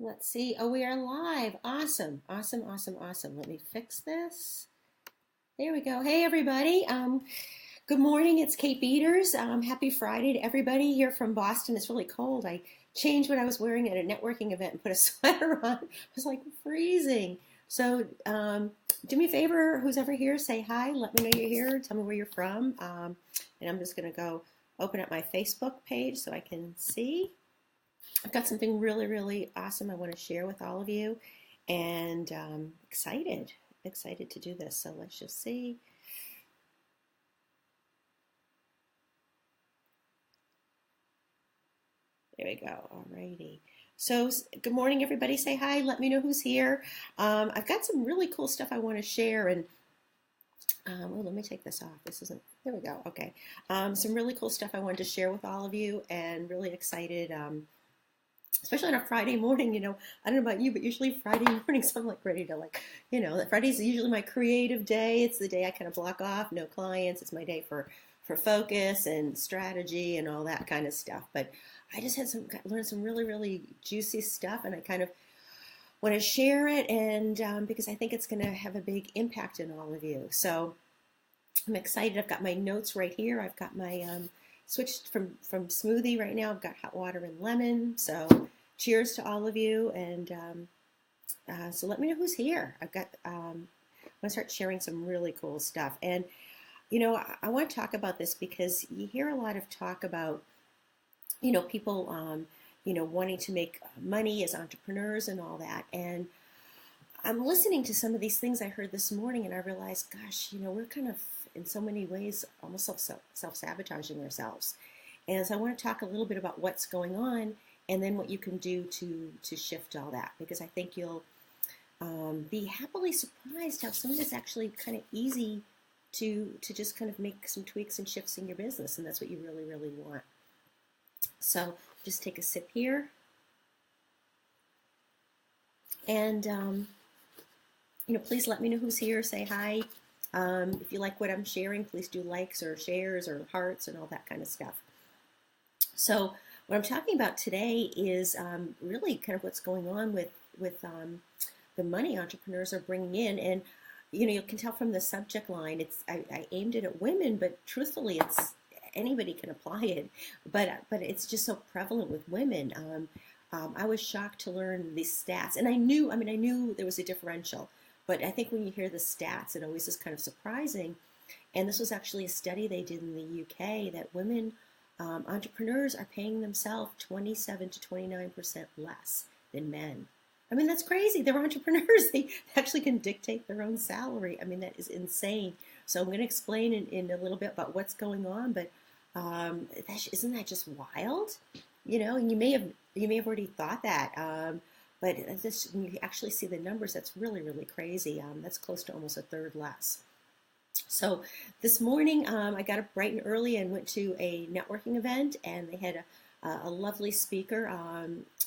Let's see. Oh, we are live. Awesome. Awesome, awesome, awesome. Let me fix this. There we go. Hey, everybody. Good morning. It's Kate Beaters. Happy Friday to everybody here from Boston. It's really cold. I changed what I was wearing at a networking event and put a sweater on. It was like freezing. So do me a favor, who's ever here, say hi. Let me know you're here. Tell me where you're from. And I'm just going to go open up my Facebook page so I can see. I've got something really, really awesome I want to share with all of you, and excited to do this. So let's just see. There we go. Alrighty. So good morning, everybody. Say hi. Let me know who's here. I've got some really cool stuff I want to share, and oh, let me take this off. This isn't. There we go. Okay. Some really cool stuff I wanted to share with all of you, and really excited. Especially on a Friday morning, I don't know about you, but usually Friday mornings I'm like ready to Friday's usually my creative day. It's the day I kind of block off, no clients. It's my day for focus and strategy and all that kind of stuff. But I just learned some really, really juicy stuff, and I kind of want to share it, and because I think it's going to have a big impact on all of you. So I'm excited. I've got my notes right here. I've got my switched from smoothie right now. I've got hot water and lemon. So cheers to all of you. And so let me know who's here. I'm going to start sharing some really cool stuff. And, I want to talk about this because you hear a lot of talk about, people, wanting to make money as entrepreneurs and all that. And I'm listening to some of these things I heard this morning, and I realized, gosh, we're kind of in so many ways almost self-sabotaging ourselves. And so I want to talk a little bit about what's going on, and then what you can do to shift all that, because I think you'll be happily surprised how some of it's actually kind of easy to just kind of make some tweaks and shifts in your business, and that's what you really, really want. So just take a sip here. And please let me know who's here. Say hi. If you like what I'm sharing, please do likes or shares or hearts and all that kind of stuff. So what I'm talking about today is really kind of what's going on with the money entrepreneurs are bringing in. And, you can tell from the subject line, I aimed it at women, but truthfully, it's anybody can apply it. But it's just so prevalent with women. I was shocked to learn these stats. And I knew there was a differential. But I think when you hear the stats, it always is kind of surprising. And this was actually a study they did in the UK that women entrepreneurs are paying themselves 27 to 29% less than men. That's crazy. They're entrepreneurs. They actually can dictate their own salary. that is insane. So I'm going to explain in a little bit about what's going on. But isn't that just wild? And you may have already thought that. But when you actually see the numbers, that's really, really crazy. That's close to almost a third less. So this morning, I got up bright and early and went to a networking event, and they had a lovely speaker,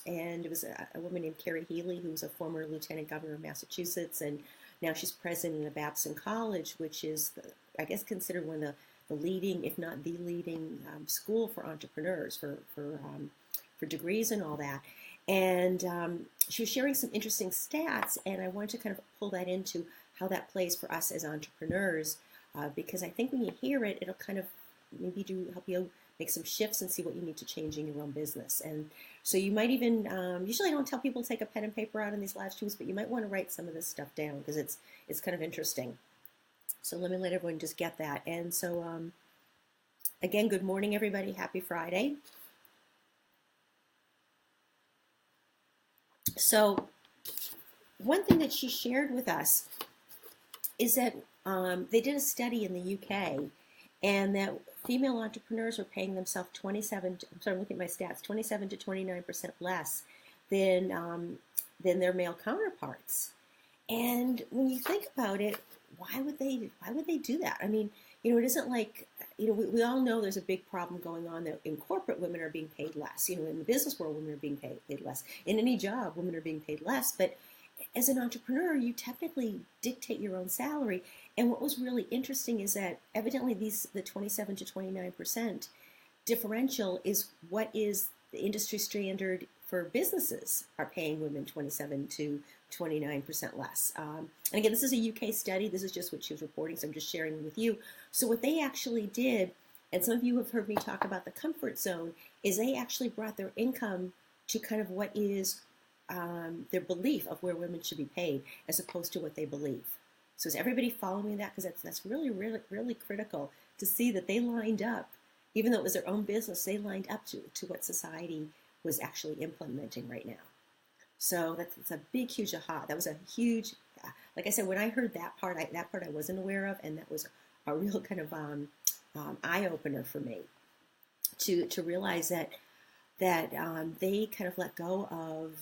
and it was a woman named Carrie Healy, who was a former lieutenant governor of Massachusetts, and now she's president of Babson College, which is, I guess, considered one of the leading, if not the leading, school for entrepreneurs for degrees and all that. And she was sharing some interesting stats, and I wanted to kind of pull that into how that plays for us as entrepreneurs, because I think when you hear it, it'll kind of maybe help you make some shifts and see what you need to change in your own business. And so you might even, usually I don't tell people to take a pen and paper out in these live streams, but you might want to write some of this stuff down because it's kind of interesting. So let me let everyone just get that. And so, again, good morning, everybody. Happy Friday. So one thing that she shared with us is that they did a study in the UK, and that female entrepreneurs were paying themselves 27 to 29% less than their male counterparts. And when you think about it, why would they do that? It isn't like, we all know there's a big problem going on that in corporate, women are being paid less. In the business world, women are being paid less. In any job, women are being paid less. But as an entrepreneur, you technically dictate your own salary. And what was really interesting is that evidently the 27 to 29% differential is what is the industry standard for businesses are paying women 27 to 29% less. And again, this is a UK study. This is just what she was reporting, so I'm just sharing with you. So what they actually did, and some of you have heard me talk about the comfort zone, is they actually brought their income to kind of what is their belief of where women should be paid as opposed to what they believe. So is everybody following that? Because that's really, really, really critical to see that they lined up, even though it was their own business, they lined up to what society was actually implementing right now. So that's a big, huge aha. That was a huge, like I said, when I heard that part I wasn't aware of, and that was a real kind of eye-opener for me to realize that they kind of let go of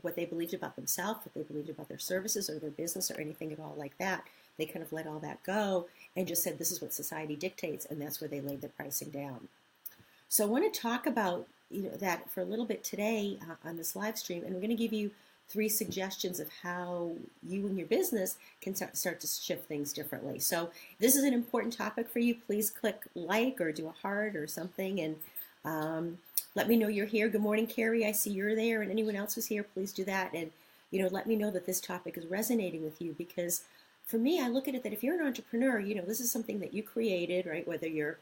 what they believed about themselves, what they believed about their services or their business or anything at all like that. They kind of let all that go and just said, this is what society dictates, and that's where they laid their pricing down. So I want to talk about that for a little bit today on this live stream, and we're going to give you 3 suggestions of how you and your business can start to shift things differently. So if this is an important topic for you, please click like or do a heart or something, and let me know you're here. Good morning, Carrie. I see you're there, and anyone else who's here, please do that. And let me know that this topic is resonating with you, because for me, I look at it that if you're an entrepreneur, this is something that you created, right? Whether you're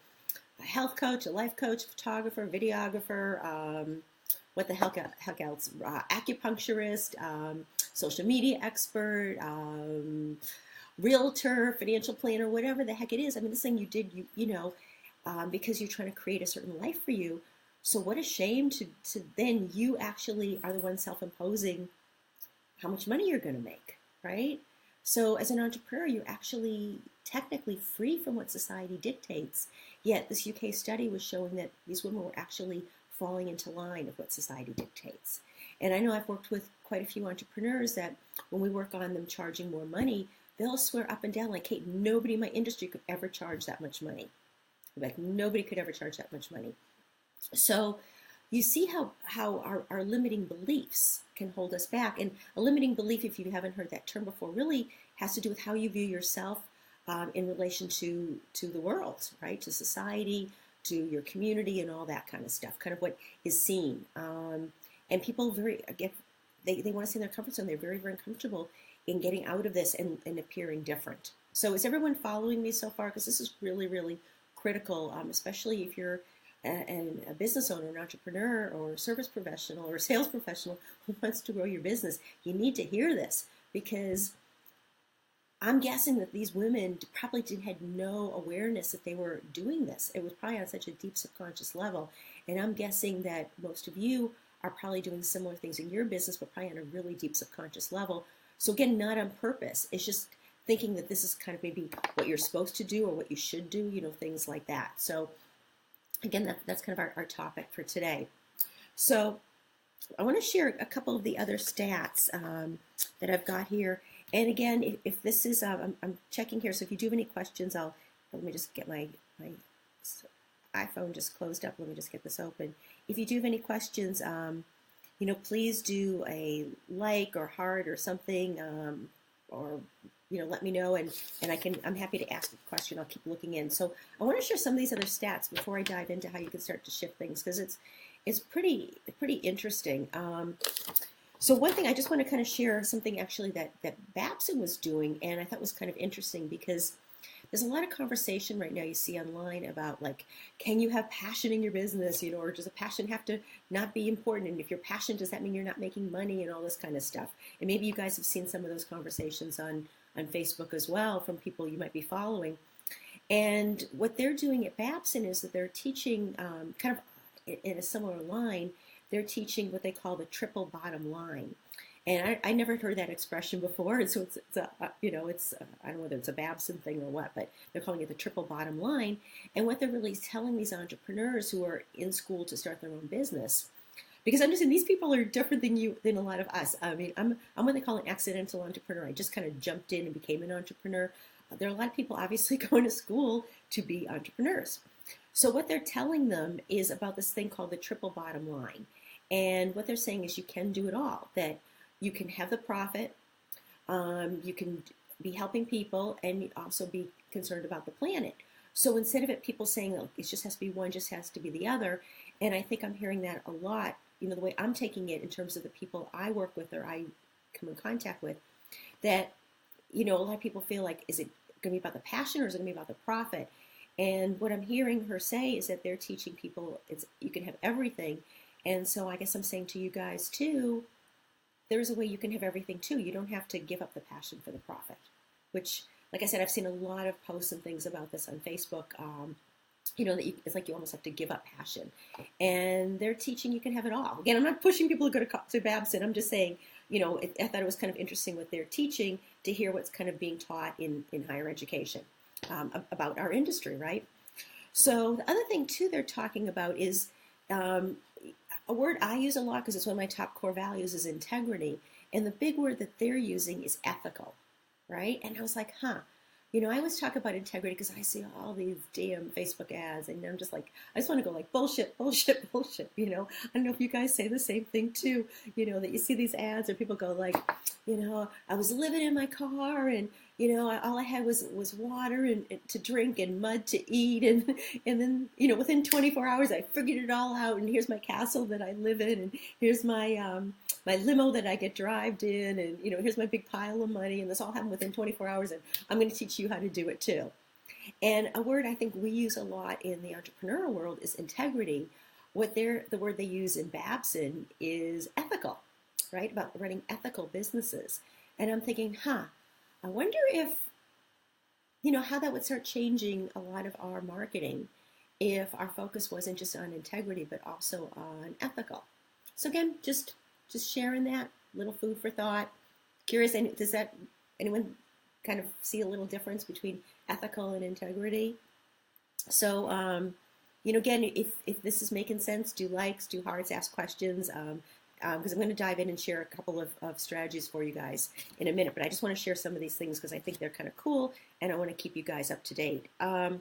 a health coach, a life coach, photographer, videographer, what the heck else, acupuncturist, social media expert, realtor, financial planner, whatever the heck it is. I mean, this thing you did, because you're trying to create a certain life for you. So what a shame to then you actually are the one self-imposing how much money you're going to make, right? So as an entrepreneur, you're actually technically free from what society dictates. Yet this UK study was showing that these women were actually falling into line of what society dictates. And I know I've worked with quite a few entrepreneurs that when we work on them charging more money, they'll swear up and down like, hey, nobody in my industry could ever charge that much money. Like, nobody could ever charge that much money. So you see how our limiting beliefs can hold us back. And a limiting belief, if you haven't heard that term before, really has to do with how you view yourself in relation to the world, right? To society, to your community, and all that kind of stuff, kind of what is seen. And people they want to stay in their comfort zone. They're very, very uncomfortable in getting out of this and appearing different. So is everyone following me so far? Because this is really, really critical, especially if you're a business owner, an entrepreneur, or a service professional, or a sales professional who wants to grow your business. You need to hear this, because I'm guessing that these women probably had no awareness that they were doing this. It was probably on such a deep subconscious level. And I'm guessing that most of you are probably doing similar things in your business, but probably on a really deep subconscious level. So again, not on purpose. It's just thinking that this is kind of maybe what you're supposed to do or what you should do, things like that. So again, that's kind of our topic for today. So I want to share a couple of the other stats that I've got here. And again, if this is, I'm checking here, so if you do have any questions, let me just get my iPhone just closed up. Let me just get this open. If you do have any questions, please do a like or heart or something, or let me know, and I'm happy to ask a question. I'll keep looking in. So I want to share some of these other stats before I dive into how you can start to shift things, because it's pretty interesting. So one thing I just want to kind of share something actually that Babson was doing, and I thought was kind of interesting, because there's a lot of conversation right now you see online about, like, can you have passion in your business, or does a passion have to not be important? And if you're passionate, does that mean you're not making money, and all this kind of stuff? And maybe you guys have seen some of those conversations on Facebook as well from people you might be following. And what they're doing at Babson is that they're teaching kind of in a similar line. They're teaching what they call the triple bottom line. And I never heard that expression before, and so it's I don't know whether it's a Babson thing or what, but they're calling it the triple bottom line. And what they're really telling these entrepreneurs who are in school to start their own business, because I'm just saying these people are different than a lot of us. I mean, I'm what they call an accidental entrepreneur. I just kind of jumped in and became an entrepreneur. There are a lot of people obviously going to school to be entrepreneurs. So what they're telling them is about this thing called the triple bottom line. And what they're saying is you can do it all, that you can have the profit, you can be helping people, and also be concerned about the planet. So instead of people saying, oh, it just has to be one, just has to be the other, and I think I'm hearing that a lot the way I'm taking it in terms of the people I work with or I come in contact with, that, a lot of people feel like, is it going to be about the passion or is it going to be about the profit? And what I'm hearing her say is that they're teaching people you can have everything. And so I guess I'm saying to you guys too, there's a way you can have everything too. You don't have to give up the passion for the profit, which, like I said, I've seen a lot of posts and things about this on Facebook. That it's like you almost have to give up passion. And they're teaching you can have it all. Again, I'm not pushing people to go to Babson. I'm just saying, I thought it was kind of interesting what they're teaching to hear what's kind of being taught in higher education about our industry, right? So the other thing, too, they're talking about is a word I use a lot because it's one of my top core values is integrity. And the big word that they're using is ethical, right? And I was like, I always talk about integrity because I see all these damn Facebook ads, and I'm just like, I just want to go like, bullshit, bullshit, bullshit, I don't know if you guys say the same thing too, that you see these ads or people go like, I was living in my car and, all I had was water and to drink and mud to eat. And then, within 24 hours, I figured it all out. And here's my castle that I live in. And here's my limo that I get drived in. And, here's my big pile of money. And this all happened within 24 hours. And I'm going to teach you how to do it too. And a word I think we use a lot in the entrepreneurial world is integrity. The word they use in Babson is ethical, right? About running ethical businesses. And I'm thinking, I wonder if, how that would start changing a lot of our marketing if our focus wasn't just on integrity, but also on ethical. So again, just sharing that, little food for thought. Curious, does anyone kind of see a little difference between ethical and integrity? So, again, if this is making sense, do likes, do hearts, ask questions. Because I'm going to dive in and share a couple of strategies for you guys in a minute. But I just want to share some of these things because I think they're kind of cool, and I want to keep you guys up to date. So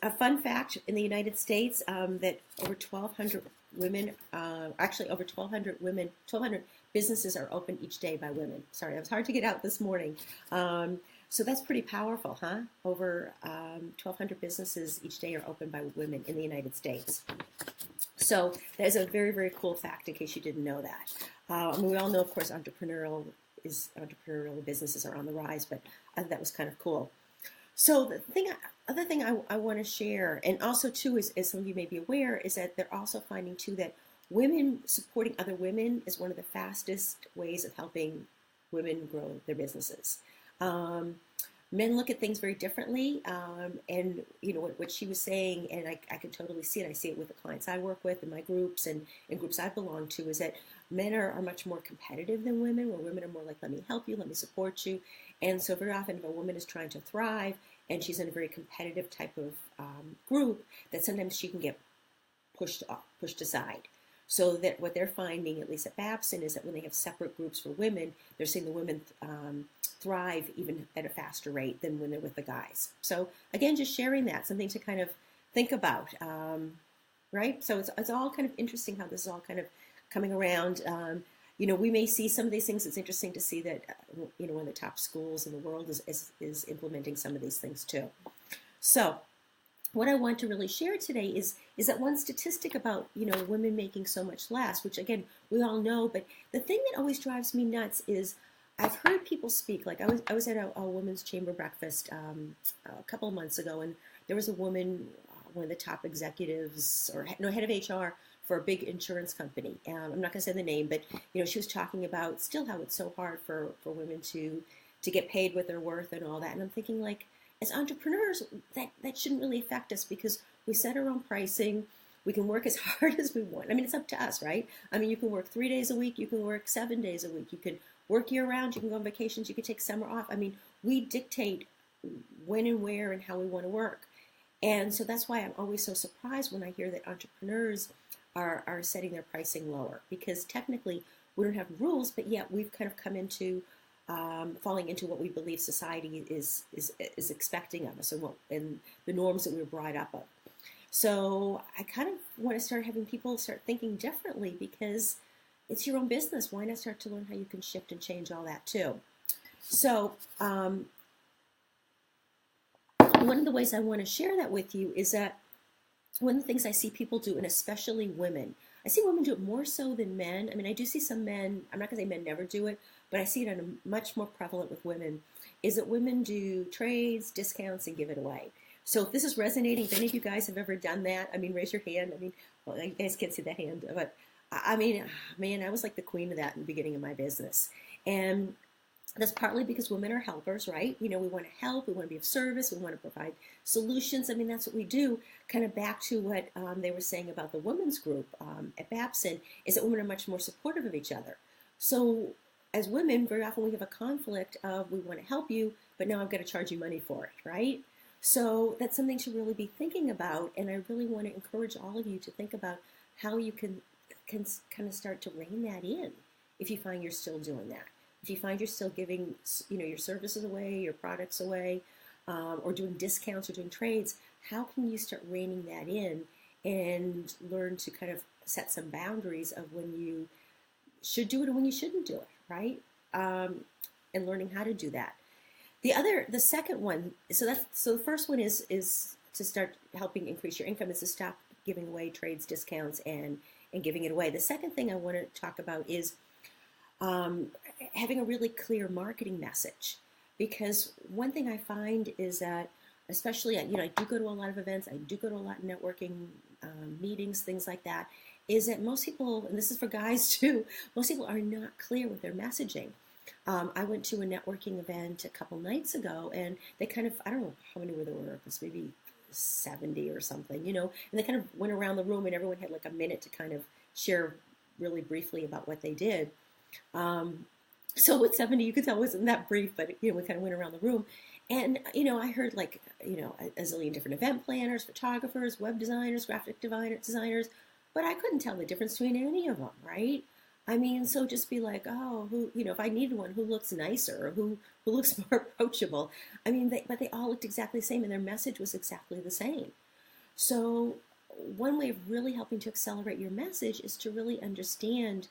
a fun fact in the United States that over 1,200 women, actually over 1,200 businesses are open each day by women. Sorry, it was hard to get out this morning. So that's pretty powerful, huh? Over 1,200 businesses each day are opened by women in the United States. So that is a very, very cool fact in case you didn't know that. We all know, of course, entrepreneurial businesses are on the rise, but I thought that was kind of cool. So the other thing I want to share, and also too, as some of you may be aware, is that they're also finding too that women supporting other women is one of the fastest ways of helping women grow their businesses. Men look at things very differently, and what she was saying, and I can totally see it. I see it with the clients I work with in my groups and in groups I belong to, is that men are much more competitive than women, where women are more like, let me help you, let me support you. And so very often if a woman is trying to thrive and she's in a very competitive type of group, that sometimes she can get pushed aside. So that what they're finding, at least at Babson, is that when they have separate groups for women, they're seeing the women thrive even at a faster rate than when they're with the guys. So again, just sharing that, something to kind of think about, right? So it's all kind of interesting how this is all kind of coming around. We may see some of these things. It's interesting to see that, one of the top schools in the world is implementing some of these things too. So what I want to really share today is that one statistic about, women making so much less, which again, we all know, but the thing that always drives me nuts is I've heard people speak, like I was at a women's chamber breakfast a couple of months ago, and there was a woman, one of the top executives, head of HR for a big insurance company. I'm not going to say the name, but she was talking about still how it's so hard for women to get paid what they're worth and all that. And I'm thinking, like, as entrepreneurs, that shouldn't really affect us because we set our own pricing. We can work as hard as we want. I mean, it's up to us, right? I mean, you can work 3 days a week. You can work 7 days a week. You can work year round. You can go on vacations. You can take summer off. I mean, we dictate when and where and how we want to work. And so that's why I'm always so surprised when I hear that entrepreneurs are setting their pricing lower, because technically we don't have rules, but yet we've kind of come into falling into what we believe society is expecting of us, and the norms that we were brought up of. So I kind of want to start having people start thinking differently, because it's your own business. Why not start to learn how you can shift and change all that too? So one of the ways I want to share that with you is that one of the things I see people do, and especially women, I see women do it more so than men. I mean, I do see some men, I'm not going to say men never do it, but I see it on a much more prevalent with women, is that women do trades, discounts, and give it away. So if this is resonating, if any of you guys have ever done that, I mean, raise your hand. I mean, well, you guys can't see that hand, but I mean, man, I was like the queen of that in the beginning of my business. And that's partly because women are helpers, right? You know, we want to help, we want to be of service, we want to provide solutions. I mean, that's what we do. Kind of back to what they were saying about the women's group at Babson, is that women are much more supportive of each other. So as women, very often we have a conflict of we want to help you, but now I've got to charge you money for it, right? So that's something to really be thinking about, and I really want to encourage all of you to think about how you can kind of start to rein that in if you find you're still doing that. If you find you're still giving, you know, your services away, your products away, or doing discounts or doing trades, how can you start reining that in and learn to kind of set some boundaries of when you should do it and when you shouldn't do it, right? And learning how to do that. The second one, so the first one is to start helping increase your income, is to stop giving away trades, discounts, and giving it away. The second thing I want to talk about is having a really clear marketing message, because one thing I find is that, especially, you know, I do go to a lot of events, I do go to a lot of networking meetings, things like that, is that most people, and this is for guys too, most people are not clear with their messaging. I went to a networking event a couple nights ago, and they kind of, I don't know how many there were, it was maybe 70 or something, you know, and they kind of went around the room and everyone had like a minute to kind of share really briefly about what they did. So with 70, you could tell it wasn't that brief, but, you know, we kind of went around the room. And, you know, I heard like, you know, a zillion different event planners, photographers, web designers, graphic designers, but I couldn't tell the difference between any of them, right? I mean, so just be like, oh, who, you know, if I needed one, who looks nicer, or who looks more approachable? I mean, but they all looked exactly the same, and their message was exactly the same. So one way of really helping to accelerate your message is to really understand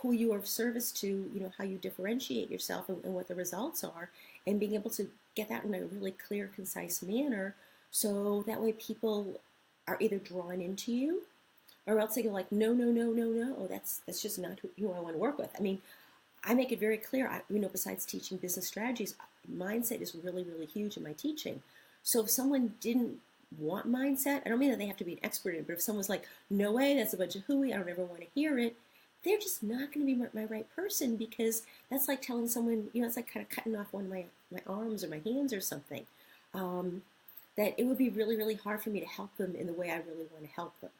who you are of service to, you know, how you differentiate yourself and what the results are, and being able to get that in a really clear, concise manner, so that way people are either drawn into you, or else they go like, no, no, no, no, no, that's just not who I want to work with. I mean, I make it very clear, you know, besides teaching business strategies, mindset is really, really huge in my teaching. So if someone didn't want mindset, I don't mean that they have to be an expert in it, but if someone's like, no way, that's a bunch of hooey, I don't ever want to hear it, they're just not going to be my right person, because that's like telling someone, you know, it's like kind of cutting off one of my arms or my hands or something, that it would be really, really hard for me to help them in the way I really want to help them.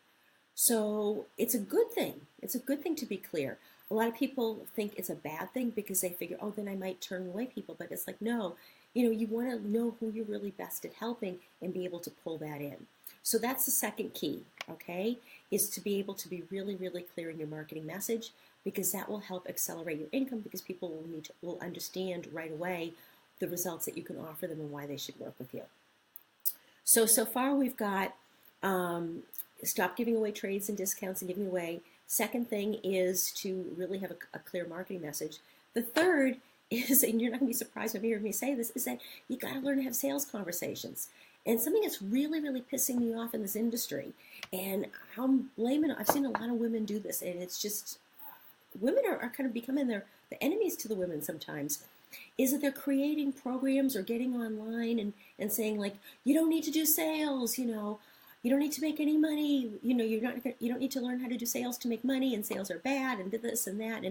So it's a good thing. It's a good thing to be clear. A lot of people think it's a bad thing because they figure, oh, then I might turn away people. But it's like, no, you know, you want to know who you're really best at helping and be able to pull that in. So that's the second key, okay, is to be able to be really, really clear in your marketing message, because that will help accelerate your income, because people will understand right away the results that you can offer them and why they should work with you. So far we've got stop giving away trades and discounts and giving away. Second thing is to really have a clear marketing message. The third is, and you're not going to be surprised when you hear me say this, is that you got to learn to have sales conversations. And something that's really, really pissing me off in this industry, and I'm blaming, I've seen a lot of women do this, and it's just, women are kind of becoming the enemies to the women sometimes, is that they're creating programs or getting online and saying like, you don't need to do sales, you know, you don't need to make any money, you know, you don't need to learn how to do sales to make money, and sales are bad, and this and that,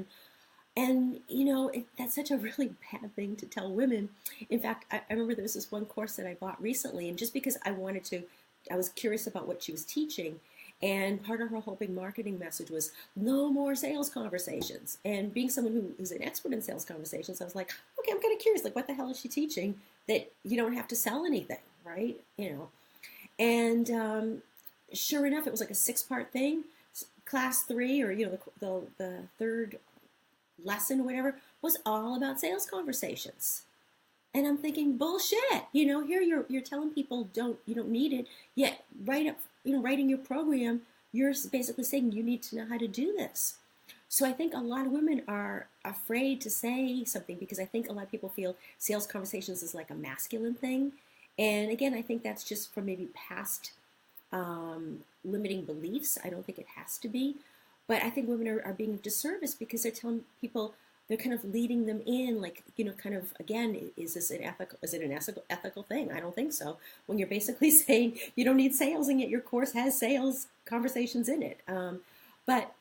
and you know, that's such a really bad thing to tell women. In fact, I remember there was this one course that I bought recently, and just because I was curious about what she was teaching, and part of her whole big marketing message was no more sales conversations. And being someone who's an expert in sales conversations, I was like, okay, I'm kind of curious, like what the hell is she teaching that you don't have to sell anything, right? You know. And sure enough, it was like a 6-part thing. Class 3, or you know, the third lesson or whatever, was all about sales conversations. And I'm thinking, bullshit. You know, here you're telling people you don't need it. Yet writing your program, you're basically saying you need to know how to do this. So I think a lot of women are afraid to say something, because I think a lot of people feel sales conversations is like a masculine thing. And again, I think that's just from maybe past limiting beliefs. I don't think it has to be. But I think women are being of disservice because they're telling people, they're kind of leading them in, like, kind of, again, is this an ethical, is it an ethical thing? I don't think so. When you're basically saying you don't need sales, and yet your course has sales conversations in it. But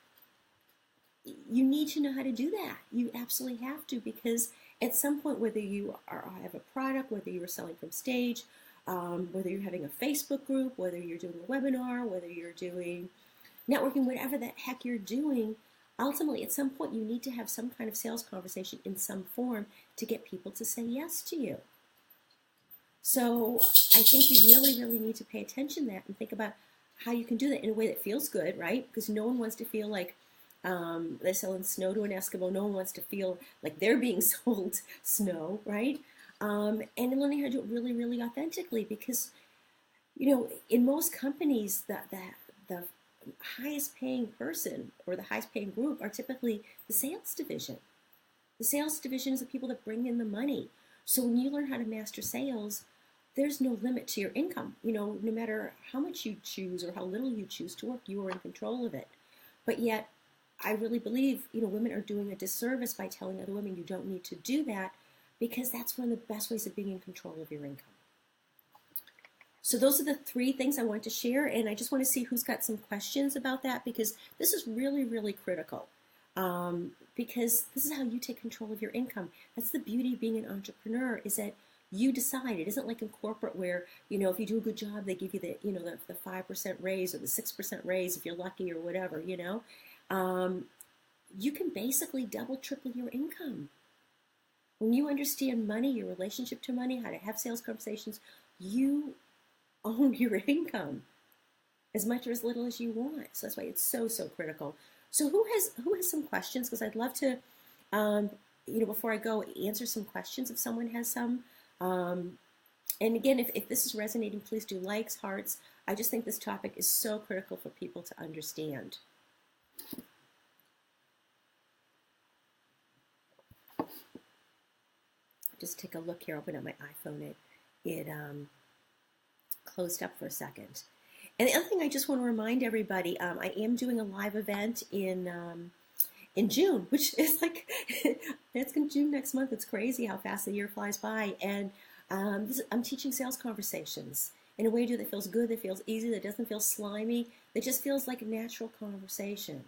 you need to know how to do that. You absolutely have to, because at some point, whether you have a product, whether you're selling from stage, whether you're having a Facebook group, whether you're doing a webinar, whether you're doing networking, whatever the heck you're doing, ultimately, at some point, you need to have some kind of sales conversation in some form to get people to say yes to you. So I think you really, really need to pay attention to that and think about how you can do that in a way that feels good, right? Because no one wants to feel like they're selling snow to an Eskimo. No one wants to feel like they're being sold snow, right? And learning how to do it really, really authentically, because, in most companies, the highest paying person or the highest paying group are typically the sales division. The sales division is the people that bring in the money. So when you learn how to master sales, there's no limit to your income. No matter how much you choose or how little you choose to work, you are in control of it. But yet, I really believe, women are doing a disservice by telling other women you don't need to do that, because that's one of the best ways of being in control of your income. So those are the 3 things I want to share, and I just want to see who's got some questions about that, because this is really, really critical. Because this is how you take control of your income. That's the beauty of being an entrepreneur, is that you decide. It isn't like in corporate where, if you do a good job, they give you the 5% raise or the 6% raise if you're lucky or whatever, you can basically double, triple your income. When you understand money, your relationship to money, how to have sales conversations, you own your income as much or as little as you want. So that's why it's so, so critical. So who has some questions? Because I'd love to, before I go, answer some questions if someone has some. And again, if this is resonating, please do likes, hearts. I just think this topic is so critical for people to understand. Just take a look here. Open up my iPhone. It closed up for a second. And the other thing I just want to remind everybody, I am doing a live event in June, which is like, it's June next month. It's crazy how fast the year flies by. And I'm teaching sales conversations in a way that feels good, that feels easy, that doesn't feel slimy, that just feels like a natural conversation.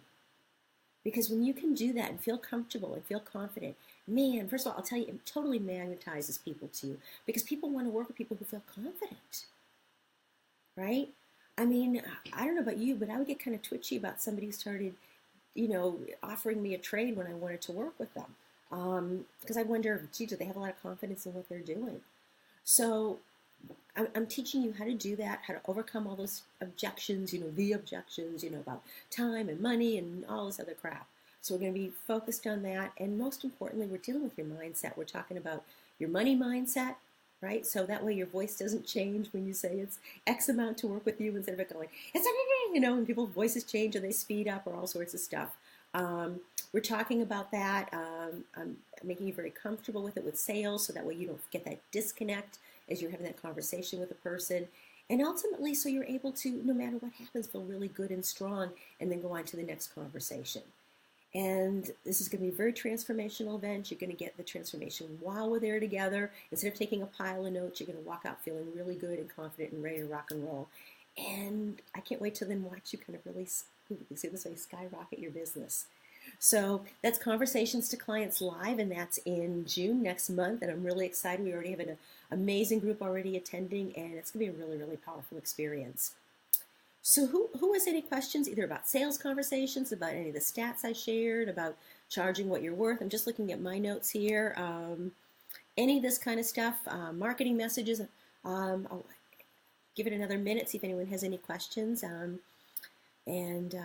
Because when you can do that and feel comfortable and feel confident, man, first of all, I'll tell you, it totally magnetizes people to you, because people want to work with people who feel confident, right? I mean, I don't know about you, but I would get kind of twitchy about somebody who started, offering me a trade when I wanted to work with them. Because I wonder, gee, do they have a lot of confidence in what they're doing? So I'm teaching you how to do that, how to overcome all those objections, the objections, about time and money and all this other crap. So we're going to be focused on that. And most importantly, we're dealing with your mindset. We're talking about your money mindset, right? So that way your voice doesn't change when you say it's X amount to work with you, instead of it going, it's, and people's voices change or they speed up or all sorts of stuff. We're talking about that. I'm making you very comfortable with it with sales, so that way you don't get that disconnect as you're having that conversation with a person. And ultimately, so you're able to, no matter what happens, feel really good and strong, and then go on to the next conversation. And this is going to be a very transformational event. You're going to get the transformation while we're there together. Instead of taking a pile of notes, you're going to walk out feeling really good and confident and ready to rock and roll. And I can't wait to then watch you kind of really, say this way, skyrocket your business. So that's Conversations to Clients Live, and that's in June next month. And I'm really excited. We already have an amazing group already attending, and it's going to be a really, really powerful experience. So who has any questions, either about sales conversations, about any of the stats I shared, about charging what you're worth? I'm just looking at my notes here. Any of this kind of stuff, marketing messages. I'll give it another minute, see if anyone has any questions, and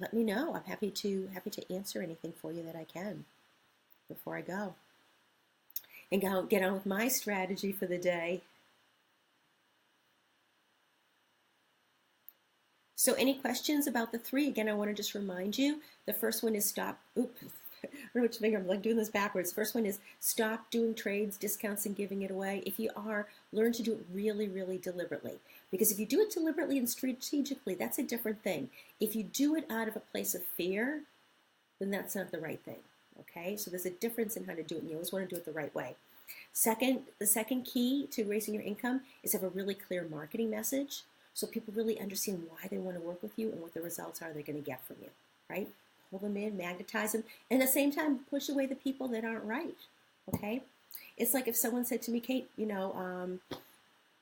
let me know. I'm happy to answer anything for you that I can before I go. And get on with my strategy for the day. So any questions about the 3? Again, I want to just remind you, the first one is stop don't know which finger, I'm like doing this backwards. First one is stop doing trades, discounts, and giving it away. If you are, learn to do it really, really deliberately. Because if you do it deliberately and strategically, that's a different thing. If you do it out of a place of fear, then that's not the right thing. Okay, so there's a difference in how to do it, and you always want to do it the right way. The second key to raising your income is have a really clear marketing message, so people really understand why they want to work with you and what the results are they're going to get from you, right? Pull them in, magnetize them, and at the same time, push away the people that aren't right, okay? It's like if someone said to me, Kate,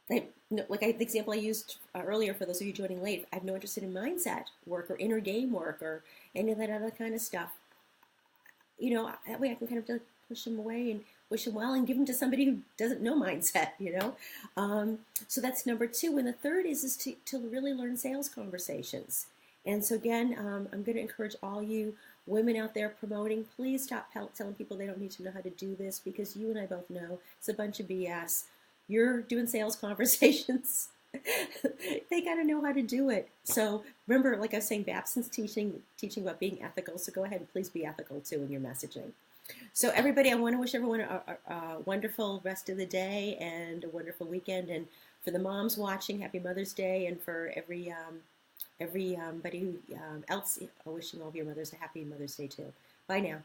like the example I used earlier for those of you joining late, I have no interest in mindset work or inner game work or any of that other kind of stuff. That way I can kind of push them away and wish them well and give them to somebody who doesn't know mindset, So that's number two. And the third is to really learn sales conversations. And so again, I'm going to encourage all you women out there promoting, please stop telling people they don't need to know how to do this, because you and I both know it's a bunch of BS. You're doing sales conversations. They got to know how to do it. So remember, like I was saying, Babson's teaching about being ethical. So go ahead and please be ethical too in your messaging. So everybody, I want to wish everyone a wonderful rest of the day and a wonderful weekend. And for the moms watching, happy Mother's Day. And for everybody who else wishing all of your mothers a happy Mother's Day too. Bye now.